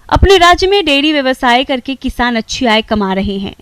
अपने राज्य में डेयरी व्यवसाय करके किसान अच्छी आय कमा रहे हैं,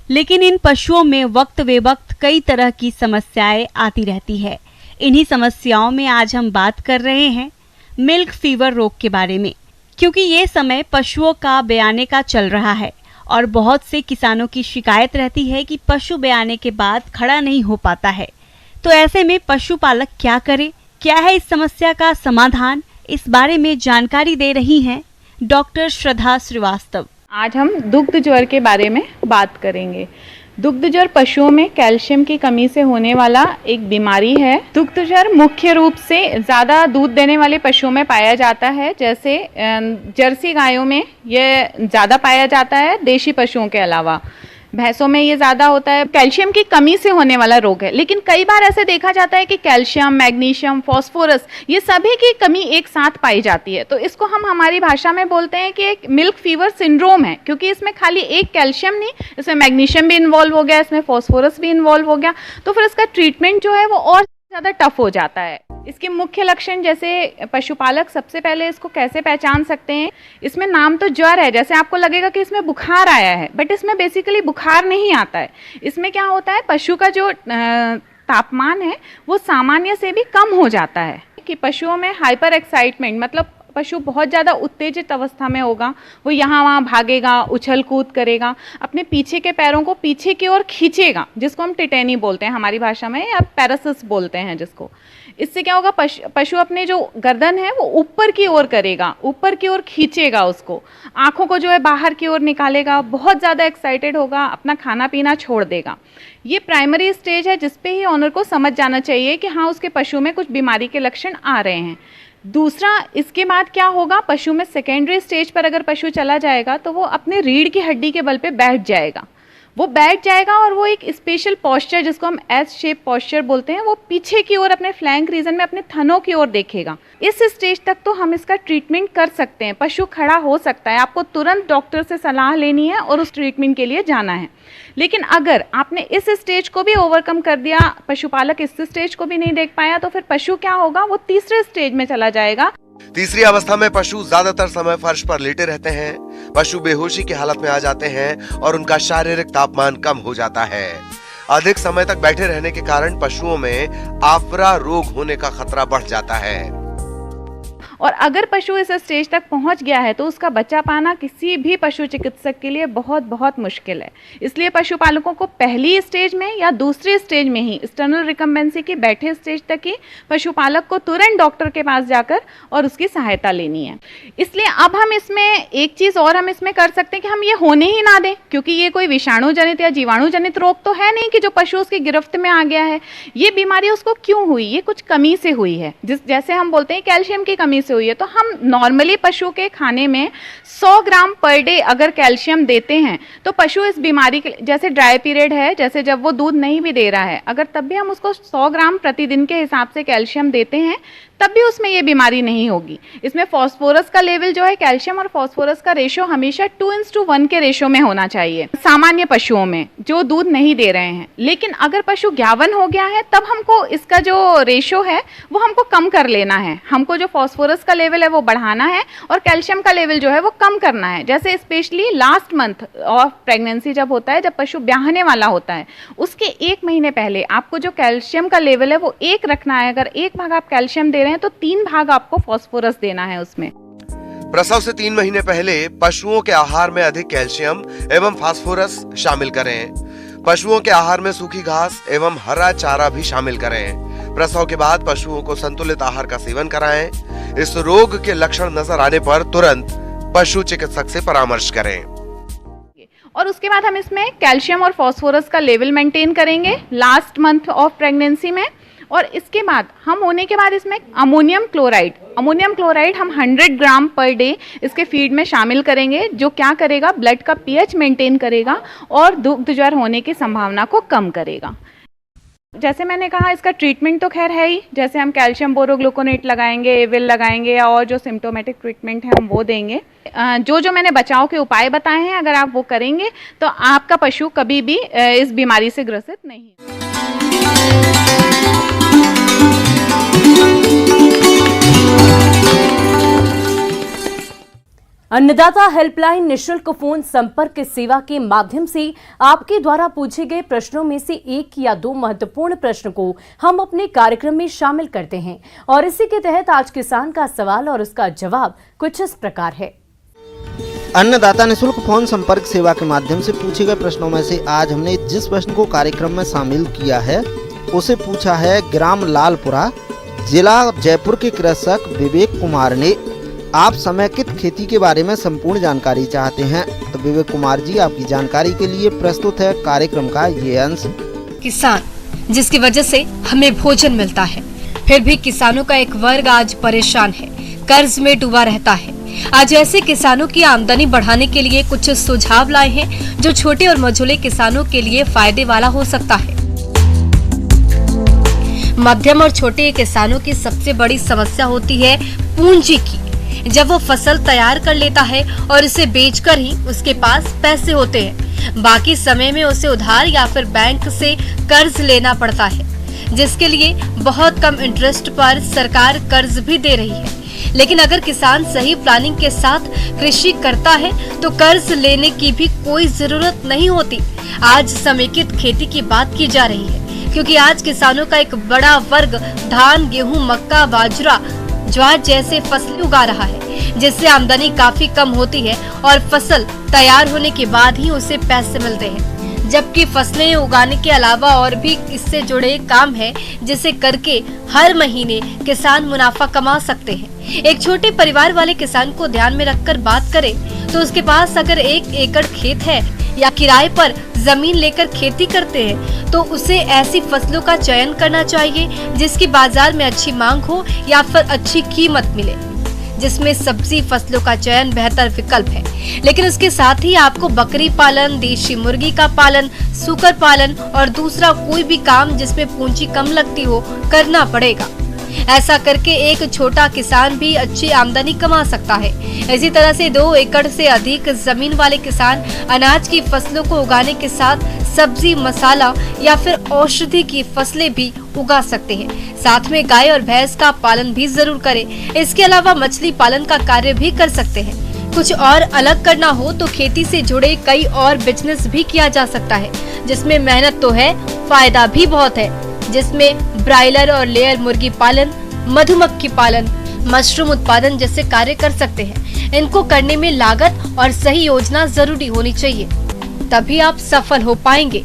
लेकिन इन पशुओं में वक्त बेवक्त कई तरह की समस्याएं आती रहती है। इन्हीं समस्याओं में आज हम बात कर रहे हैं मिल्क फीवर रोग के बारे में, क्योंकि ये समय पशुओं का बयाने का चल रहा है और बहुत से किसानों की शिकायत रहती है कि पशु बयाने के बाद खड़ा नहीं हो पाता है। तो ऐसे में पशुपालक क्या करे, क्या है इस समस्या का समाधान, इस बारे में जानकारी दे रही हैं डॉक्टर श्रद्धा श्रीवास्तव। आज हम दुग्ध ज्वर के बारे में बात करेंगे। दुग्ध ज्वर पशुओं में कैल्शियम की कमी से होने वाला एक बीमारी है। दुग्ध ज्वर मुख्य रूप से ज़्यादा दूध देने वाले पशुओं में पाया जाता है, जैसे जर्सी गायों में ये ज़्यादा पाया जाता है, देशी पशुओं के अलावा भैंसों में ये ज़्यादा होता है। कैल्शियम की कमी से होने वाला रोग है, लेकिन कई बार ऐसे देखा जाता है कि कैल्शियम, मैग्नीशियम, फास्फोरस ये सभी की कमी एक साथ पाई जाती है। तो इसको हम हमारी भाषा में बोलते हैं कि एक मिल्क फीवर सिंड्रोम है, क्योंकि इसमें खाली एक कैल्शियम नहीं, इसमें मैग्नीशियम भी इन्वॉल्व हो गया, इसमें फास्फोरस भी इन्वॉल्व हो गया। तो फिर इसका ट्रीटमेंट जो है वो और ज़्यादा टफ हो जाता है। इसके मुख्य लक्षण, जैसे पशुपालक सबसे पहले इसको कैसे पहचान सकते हैं, इसमें नाम तो ज्वर है, जैसे आपको लगेगा कि इसमें बुखार आया है, बट इसमें बेसिकली बुखार नहीं आता है। इसमें क्या होता है, पशु का जो तापमान है वो सामान्य से भी कम हो जाता है। कि पशुओं में हाइपर एक्साइटमेंट, मतलब पशु बहुत ज़्यादा उत्तेजित अवस्था में होगा, वो यहाँ वहाँ भागेगा, उछल कूद करेगा, अपने पीछे के पैरों को पीछे की ओर खींचेगा, जिसको हम टिटेनी बोलते हैं हमारी भाषा में, या पैरासिस बोलते हैं जिसको। इससे क्या होगा, पशु अपने जो गर्दन है वो ऊपर की ओर करेगा, ऊपर की ओर खींचेगा उसको, आँखों को जो है बाहर की ओर निकालेगा, बहुत ज़्यादा एक्साइटेड होगा, अपना खाना पीना छोड़ देगा। ये प्राइमरी स्टेज है जिसपे ही ऑनर को समझ जाना चाहिए कि हाँ, उसके पशु में कुछ बीमारी के लक्षण आ रहे हैं। दूसरा, इसके बाद क्या होगा, पशु में सेकेंडरी स्टेज पर अगर पशु चला जाएगा तो वो अपने रीढ़ की हड्डी के बल पे बैठ जाएगा। और वो एक स्पेशल पोस्चर, जिसको हम एस शेप पोस्चर बोलते हैं, वो पीछे की ओर अपने फ्लैंक रीजन में अपने थनों की ओर देखेगा। इस स्टेज तक तो हम इसका ट्रीटमेंट कर सकते हैं, पशु खड़ा हो सकता है। आपको तुरंत डॉक्टर से सलाह लेनी है और उस ट्रीटमेंट के लिए जाना है। लेकिन अगर आपने इस स्टेज को भी ओवरकम कर दिया, पशुपालक इस स्टेज को भी नहीं देख पाया, तो फिर पशु क्या होगा, वो तीसरे स्टेज में चला जाएगा। तीसरी अवस्था में पशु ज्यादातर समय फर्श पर लेटे रहते हैं। पशु बेहोशी की हालत में आ जाते हैं और उनका शारीरिक तापमान कम हो जाता है। अधिक समय तक बैठे रहने के कारण पशुओं में आफरा रोग होने का खतरा बढ़ जाता है। और अगर पशु इस स्टेज तक पहुंच गया है तो उसका बचा पाना किसी भी पशु चिकित्सक के लिए बहुत बहुत मुश्किल है। इसलिए पशुपालकों को पहली स्टेज में या दूसरी स्टेज में ही, स्टर्नल रिकम्बेंसी की बैठे स्टेज तक ही, पशुपालक को तुरंत डॉक्टर के पास जाकर और उसकी सहायता लेनी है। इसलिए अब हम इसमें एक चीज़ और हम इसमें कर सकते हैं कि हम ये होने ही ना दें, क्योंकि ये कोई विषाणु जनित या जीवाणु जनित रोग तो है नहीं कि जो पशु उसकी गिरफ्त में आ गया है। ये बीमारी उसको क्यों हुई, ये कुछ कमी से हुई है, जैसे हम बोलते हैं कैल्शियम की कमी से हुई है। तो हम नॉर्मली पशु के खाने में 100 ग्राम पर डे अगर कैल्शियम देते हैं तो पशु इस बीमारी के, जैसे ड्राई पीरियड है, जैसे जब वो दूध नहीं भी दे रहा है, अगर तब भी हम उसको 100 ग्राम प्रतिदिन के हिसाब से कैल्शियम देते हैं, तब भी उसमें ये बीमारी नहीं होगी। इसमें फास्फोरस का लेवल जो है, कैल्शियम और फास्फोरस का रेशो हमेशा 2:1 के रेशो में होना चाहिए सामान्य पशुओं में जो दूध नहीं दे रहे हैं। लेकिन अगर पशु ज्ञावन हो गया है, तब हमको इसका जो रेशो है वो हमको कम कर लेना है। हमको जो फास्फोरस का लेवल है वो बढ़ाना है और कैल्शियम का लेवल जो है वो कम करना है। जैसे specially last month of pregnancy जब होता है, जब पशु ब्याहने वाला होता है, उसके 1 महीने पहले आपको जो कैल्शियम का लेवल है वो 1 रखना है। अगर 1 भाग आप कैल्शियम दे रहे हैं तो 3 भाग आपको फास्फोरस देना है उसमें। प्रसव से 3 महीने पहले पशुओं के आहार में अधिक कैल्शियम एवं फास्फोरस शामिल करें। पशुओं के आहार में सूखी घास एवं हरा चारा भी शामिल करें। प्रसव के बाद पशुओं को संतुलित आहार का सेवन कराएं। इस रोग के लक्षण नजर आने पर तुरंत पशु चिकित्सक से परामर्श करें। और उसके बाद हम इसमें कैल्शियम और फास्फोरस का लेवल मेंटेन करेंगे लास्ट मंथ ऑफ प्रेगनेंसी में। और इसके बाद हम होने के बाद इसमें अमोनियम क्लोराइड हम 100 ग्राम पर डे इसके फीड में शामिल करेंगे, जो क्या करेगा, ब्लड का पीएच मेंटेन करेगा और दुग्ध ज्वर होने की संभावना को कम करेगा। जैसे मैंने कहा, इसका ट्रीटमेंट तो खैर है ही, जैसे हम कैल्शियम बोरोग्लूकोनेट लगाएंगे, एविल लगाएंगे, या और जो सिम्टोमेटिक ट्रीटमेंट है हम वो देंगे। जो मैंने बचाव के उपाय बताए हैं, अगर आप वो करेंगे तो आपका पशु कभी भी इस बीमारी से ग्रसित नहीं। अन्नदाता हेल्पलाइन निशुल्क फोन संपर्क सेवा के माध्यम से आपके द्वारा पूछे गए प्रश्नों में से एक या दो महत्वपूर्ण प्रश्न को हम अपने कार्यक्रम में शामिल करते हैं और इसी के तहत आज किसान का सवाल और उसका जवाब कुछ इस प्रकार है। अन्नदाता निशुल्क फोन संपर्क सेवा के माध्यम से पूछे गए प्रश्नों में से आज हमने जिस प्रश्न को कार्यक्रम में शामिल किया है उसे पूछा है ग्राम लालपुरा, जिला जयपुर के कृषक विवेक कुमार ने। आप समेकित खेती के बारे में संपूर्ण जानकारी चाहते हैं तो विवेक कुमार जी, आपकी जानकारी के लिए प्रस्तुत है कार्यक्रम का ये अंश। किसान जिसकी वजह से हमें भोजन मिलता है, फिर भी किसानों का एक वर्ग आज परेशान है, कर्ज में डूबा रहता है। आज ऐसे किसानों की आमदनी बढ़ाने के लिए कुछ सुझाव लाए हैं जो छोटे और मझोले किसानों के लिए फायदे वाला हो सकता है। मध्यम और छोटे किसानों की सबसे बड़ी समस्या होती है पूंजी की। जब वो फसल तैयार कर लेता है और इसे बेचकर ही उसके पास पैसे होते हैं, बाकी समय में उसे उधार या फिर बैंक से कर्ज लेना पड़ता है, जिसके लिए बहुत कम इंटरेस्ट पर सरकार कर्ज भी दे रही है। लेकिन अगर किसान सही प्लानिंग के साथ कृषि करता है तो कर्ज लेने की भी कोई जरूरत नहीं होती। आज समेकित खेती की बात की जा रही है क्योंकि आज किसानों का एक बड़ा वर्ग धान, गेहूं, मक्का, बाजरा, ज्वार जैसे फसलें उगा रहा है, जिससे आमदनी काफी कम होती है और फसल तैयार होने के बाद ही उसे पैसे मिलते हैं। जबकि फसलें उगाने के अलावा और भी इससे जुड़े काम है जिसे करके हर महीने किसान मुनाफा कमा सकते हैं। एक छोटे परिवार वाले किसान को ध्यान में रखकर बात करें तो उसके पास अगर 1 एकड़ खेत है या किराए पर जमीन लेकर खेती करते हैं तो उसे ऐसी फसलों का चयन करना चाहिए जिसकी बाजार में अच्छी मांग हो या फिर अच्छी कीमत मिले, जिसमें सब्जी फसलों का चयन बेहतर विकल्प है। लेकिन उसके साथ ही आपको बकरी पालन, देशी मुर्गी का पालन, सूकर पालन और दूसरा कोई भी काम जिसमें पूंजी कम लगती हो करना पड़ेगा। ऐसा करके एक छोटा किसान भी अच्छी आमदनी कमा सकता है। इसी तरह से 2 एकड़ से अधिक जमीन वाले किसान अनाज की फसलों को उगाने के साथ सब्जी, मसाला या फिर औषधि की फसलें भी उगा सकते हैं। साथ में गाय और भैंस का पालन भी जरूर करें। इसके अलावा मछली पालन का कार्य भी कर सकते हैं। कुछ और अलग करना हो तो खेती से जुड़े कई और बिजनेस भी किया जा सकता है, जिसमें मेहनत तो है, फायदा भी बहुत है, जिसमें ब्रायलर और लेयर मुर्गी पालन, मधुमक्खी पालन, मशरूम उत्पादन जैसे कार्य कर सकते हैं। इनको करने में लागत और सही योजना जरूरी होनी चाहिए, तभी आप सफल हो पाएंगे।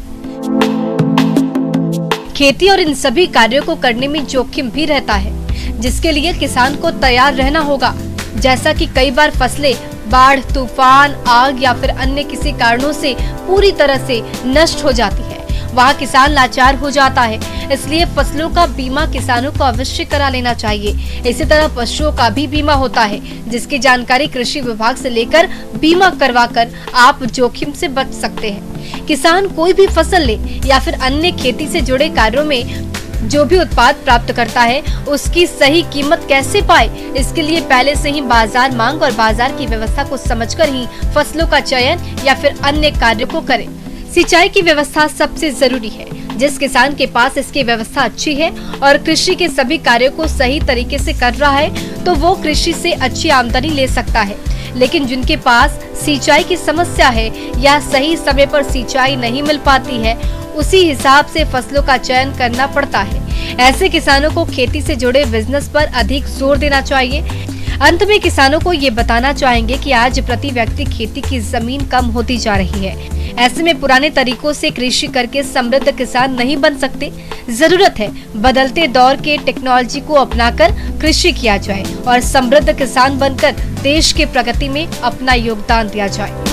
खेती और इन सभी कार्यों को करने में जोखिम भी रहता है, जिसके लिए किसान को तैयार रहना होगा। जैसा कि कई बार फसलें बाढ़, तूफान, आग या फिर अन्य किसी कारणों से पूरी तरह से नष्ट हो जाती है, वहाँ किसान लाचार हो जाता है। इसलिए फसलों का बीमा किसानों को अवश्य करा लेना चाहिए। इसी तरह पशुओं का भी बीमा होता है, जिसकी जानकारी कृषि विभाग से लेकर बीमा करवाकर आप जोखिम से बच सकते हैं। किसान कोई भी फसल ले या फिर अन्य खेती से जुड़े कार्यों में जो भी उत्पाद प्राप्त करता है उसकी सही कीमत कैसे पाए, इसके लिए पहले से ही बाजार मांग और बाजार की व्यवस्था को समझकर ही फसलों का चयन या फिर अन्य कार्यों को करें। सिंचाई की व्यवस्था सबसे जरूरी है। जिस किसान के पास इसकी व्यवस्था अच्छी है और कृषि के सभी कार्यों को सही तरीके से कर रहा है तो वो कृषि से अच्छी आमदनी ले सकता है। लेकिन जिनके पास सिंचाई की समस्या है या सही समय पर सिंचाई नहीं मिल पाती है, उसी हिसाब से फसलों का चयन करना पड़ता है। ऐसे किसानों को खेती से जुड़े बिजनेस पर अधिक जोर देना चाहिए। अंत में किसानों को ये बताना चाहेंगे कि आज प्रति व्यक्ति खेती की जमीन कम होती जा रही है। ऐसे में पुराने तरीकों से कृषि करके समृद्ध किसान नहीं बन सकते। जरूरत है बदलते दौर के टेक्नोलॉजी को अपनाकर कृषि किया जाए और समृद्ध किसान बनकर देश की प्रगति में अपना योगदान दिया जाए।